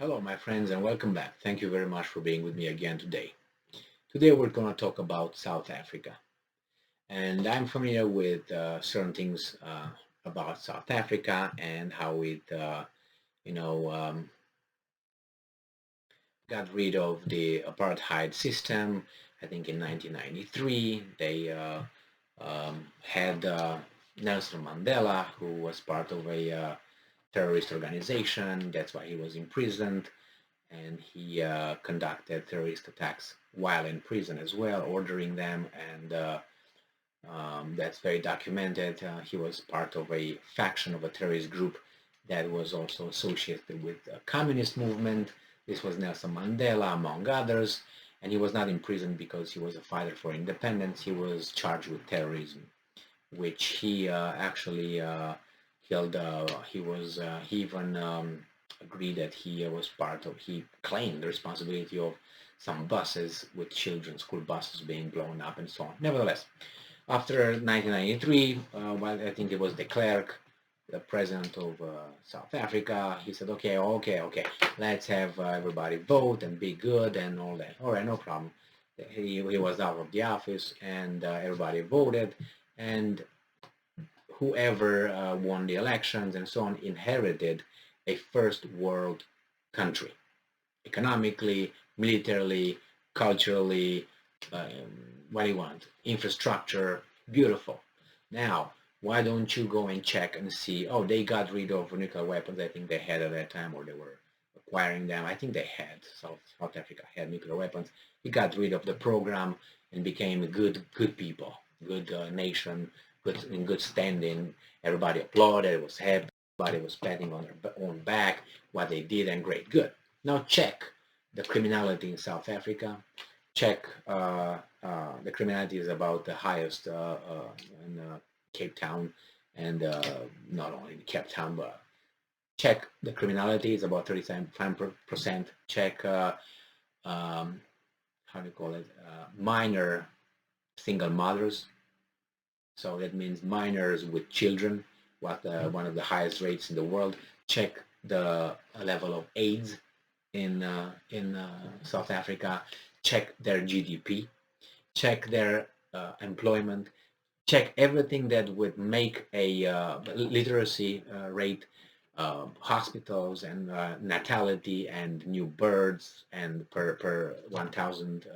Hello, my friends, and welcome back. Thank you very much for being with me again today. Today, we're going to talk about South Africa. And I'm familiar with certain things about South Africa and how it, you know, um, got rid of the apartheid system. I think in 1993, they had Nelson Mandela, who was part of a terrorist organization. That's why he was imprisoned. And he conducted terrorist attacks while in prison as well, ordering them, and that's very documented. He was part of a faction of a terrorist group that was also associated with the communist movement. This was Nelson Mandela, among others, and he was not in prison because he was a fighter for independence. He was charged with terrorism, which he actually killed. He even agreed that he was part of. He claimed the responsibility of some buses with children, school buses being blown up and so on. Nevertheless, after 1993, while I think it was de Klerk, the president of South Africa, he said, okay, let's have everybody vote and be good and all that. All right, no problem. He was out of the office and everybody voted, and whoever won the elections and so on inherited a first world country, economically, militarily, culturally, what do you want? Infrastructure, beautiful. Now, why don't you go and check and see, oh, they got rid of nuclear weapons, I think they had at that time, or they were acquiring them. I think they had, South Africa had nuclear weapons. He got rid of the program and became a good people, good nation, in good standing. Everybody applauded, was happy, everybody was patting on their own back, what they did, and great, good. Now check the criminality in South Africa. Check the criminality is about the highest in Cape Town, and not only in Cape Town, but check the criminality is about 35%. Check how do you call it? Minor single mothers. So that means minors with children, one of the highest rates in the world. Check the level of AIDS in South Africa. Check their GDP. Check their employment. Check everything that would make a literacy rate, hospitals and natality and new births and per 1,000,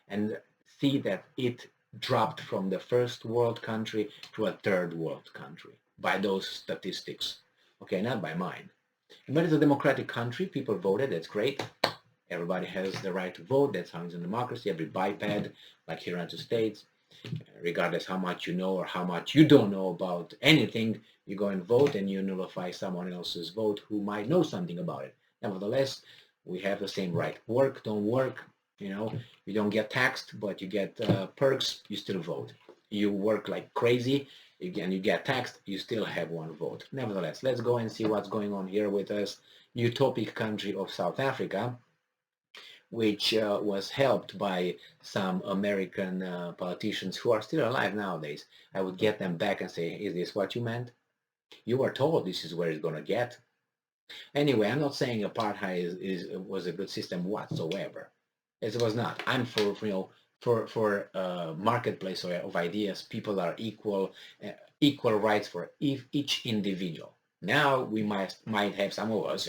and see that it dropped from the first world country to a third world country by those statistics. Okay, not by mine. But it's a democratic country. People voted. That's great. Everybody has the right to vote. That's how it's in democracy. Every biped, like here in the United States, regardless how much you know or how much you don't know about anything, you go and vote and you nullify someone else's vote who might know something about it. Nevertheless, we have the same right. Work, don't work, you don't get taxed, but you get perks, you still vote. You work like crazy, again, you get taxed, you still have one vote. Nevertheless, let's go and see what's going on here with us utopic country of South Africa, which was helped by some American politicians who are still alive nowadays. I would get them back and say, is this what you meant? You were told this is where it's going to get. Anyway, I'm not saying apartheid was a good system whatsoever. It was not. I'm for marketplace of ideas. People are equal, equal rights for each individual. Now we might have some of us,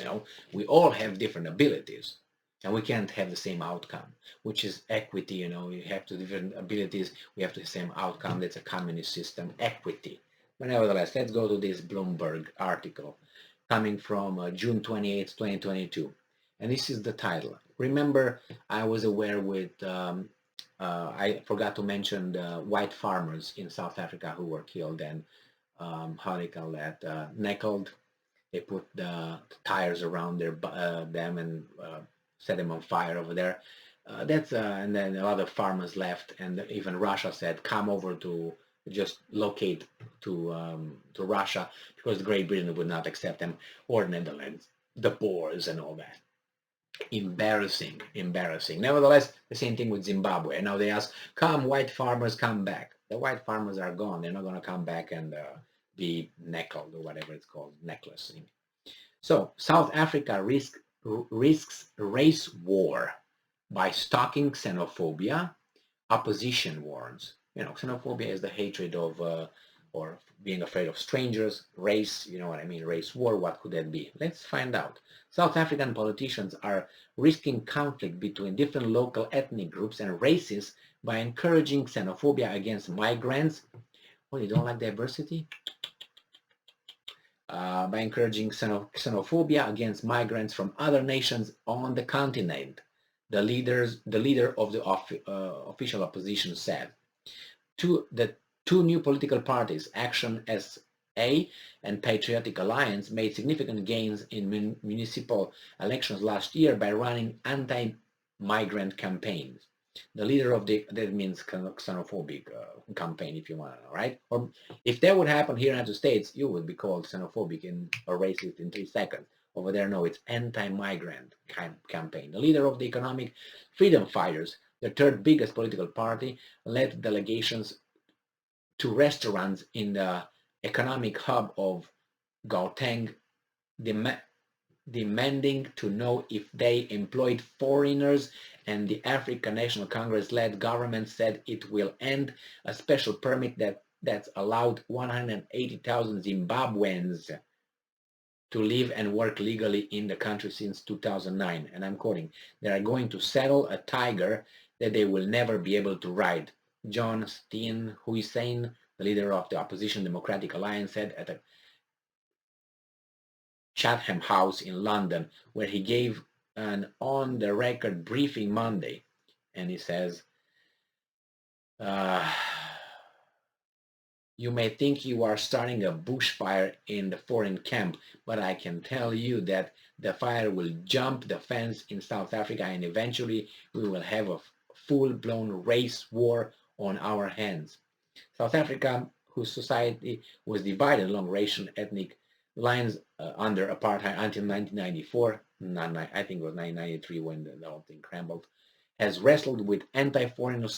we all have different abilities, and we can't have the same outcome, which is equity. You have two different abilities, we have the same outcome. That's a communist system, equity. But nevertheless, let's go to this Bloomberg article coming from June 28th, 2022. And this is the title. Remember, I was aware with, I forgot to mention the white farmers in South Africa who were killed, and how they call that, neckled. They put the tires around them and set them on fire over there. And then a lot of farmers left, and even Russia said, come over to just locate to Russia, because Great Britain would not accept them, or Netherlands, the Boers and all that. Embarrassing, embarrassing. Nevertheless, the same thing with Zimbabwe. And now they ask, come, white farmers, come back. The white farmers are gone. They're not going to come back and be neckled or whatever it's called, necklacing. So South Africa risked risks race war by stalking xenophobia, opposition warns. Xenophobia is the hatred of or being afraid of strangers, race, you know what I mean, race war. What could that be? Let's find out. South African politicians are risking conflict between different local ethnic groups and races by encouraging xenophobia against migrants. Oh, you don't like diversity? By encouraging xenophobia against migrants from other nations on the continent. The leader of the official opposition said. The two new political parties, Action SA and Patriotic Alliance, made significant gains in municipal elections last year by running anti-migrant campaigns. The leader of that means xenophobic campaign, if you want to know, right? Or if that would happen here in the United States, you would be called xenophobic or racist in 3 seconds. Over there, no, it's anti-migrant campaign. The leader of the Economic Freedom Fighters, the third biggest political party, led delegations to restaurants in the economic hub of Gauteng, demanding to know if they employed foreigners, and the African National Congress-led government said it will end a special permit that's allowed 180,000 Zimbabweans to live and work legally in the country since 2009. And I'm quoting, they are going to settle a tiger that they will never be able to ride. John Steenhuisen, the leader of the opposition Democratic Alliance, said at a Chatham House in London, where he gave an on-the-record briefing Monday. And he says, you may think you are starting a bushfire in the foreign camp, but I can tell you that the fire will jump the fence in South Africa, and eventually we will have a full-blown race war on our hands. South Africa, whose society was divided along racial ethnic lines under apartheid until 1994, I think it was 1993 when the whole thing crumbled, has wrestled with anti-foreigner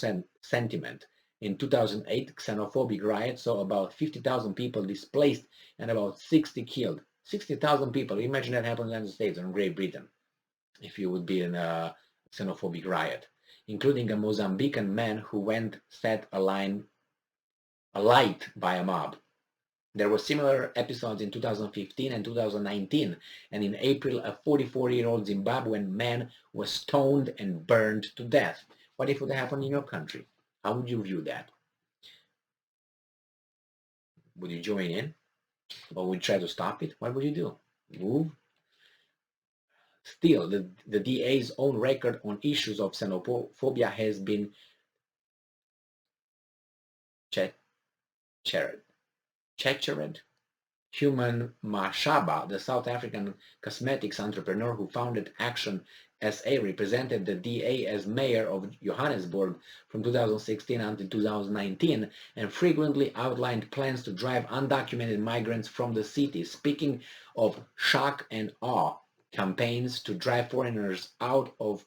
sentiment. In 2008, xenophobic riots saw about 50,000 people displaced and about 60 killed. 60,000 people. Imagine that happened in the United States or in Great Britain if you would be in a xenophobic riot, including a Mozambican man who went set alight by a mob. There were similar episodes in 2015 and 2019, and in April, a 44-year-old Zimbabwean man was stoned and burned to death. What if it would happen in your country? How would you view that? Would you join in? Or would you try to stop it? What would you do? Move? Still, the DA's own record on issues of xenophobia has been checkered. Human Mashaba, the South African cosmetics entrepreneur who founded Action SA, represented the DA as mayor of Johannesburg from 2016 until 2019 and frequently outlined plans to drive undocumented migrants from the city, speaking of shock and awe campaigns to drive foreigners out of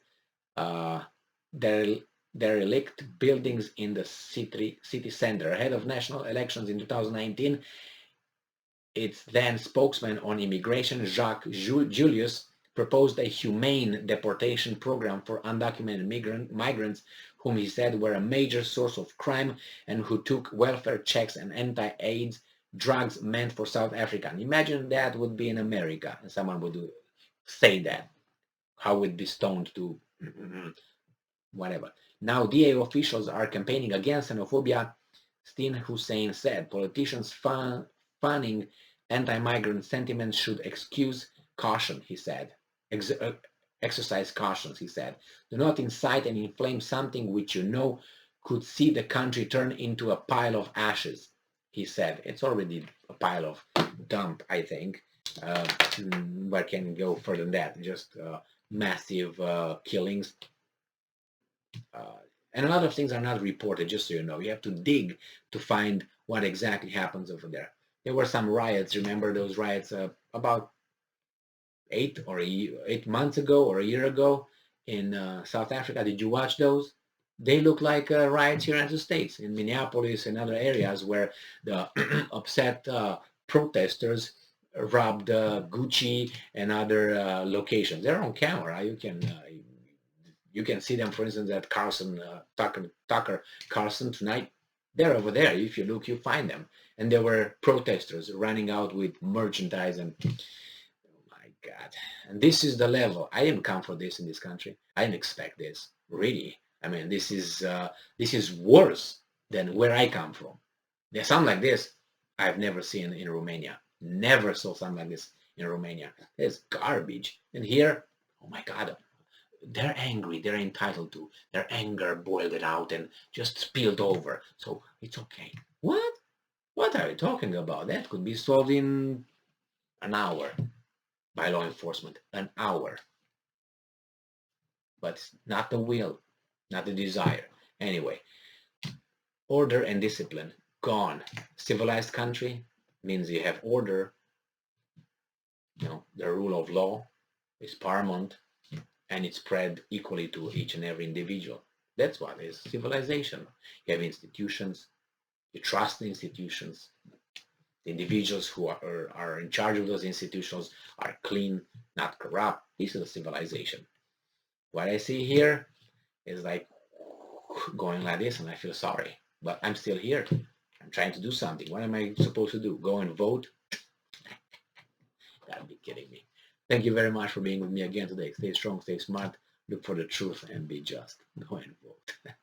derelict buildings in the city center. Ahead of national elections in 2019, its then spokesman on immigration, Jacques Julius, proposed a humane deportation program for undocumented migrants whom he said were a major source of crime and who took welfare checks and anti-AIDS drugs meant for South Africa. And imagine that would be in America and someone would say that. How would be stoned to whatever. Now DA officials are campaigning against xenophobia. Steenhuisen said politicians fanning anti-migrant sentiments should excuse caution, he said. Exercise cautions, he said. Do not incite and inflame something which you know could see the country turn into a pile of ashes, he said. It's already a pile of dump, I think. Where can go further than that? Just massive killings. And a lot of things are not reported, just so you know. You have to dig to find what exactly happens over there. There were some riots. Remember those riots about 8 months ago or a year ago in South Africa? Did you watch those? They look like riots here in the United States, in Minneapolis and other areas where the upset protesters robbed Gucci and other locations. They're on camera. You can see them, for instance, at Carson Tucker Carlson tonight. They're over there. If you look, you find them. And there were protesters running out with merchandise and my God. And this is the level. I didn't come for this in this country. I didn't expect this. Really. I mean, this is worse than where I come from. There's something like this I've never seen in Romania. Never saw something like this in Romania. There's garbage. And here, oh my God, they're angry. They're entitled to. Their anger boiled it out and just spilled over. So it's okay. What? What are you talking about? That could be solved in an hour by law enforcement. An hour. But not the will, not the desire. Anyway, order and discipline gone. Civilized country means you have order. You know, the rule of law is paramount, and it's spread equally to each and every individual. That's what is civilization. You have institutions. You trust the institutions. The individuals who are in charge of those institutions are clean, not corrupt. This is a civilization. What I see here is like going like this, and I feel sorry. But I'm still here. I'm trying to do something. What am I supposed to do? Go and vote? Gotta be kidding me. Thank you very much for being with me again today. Stay strong, stay smart, look for the truth, and be just. Go and vote.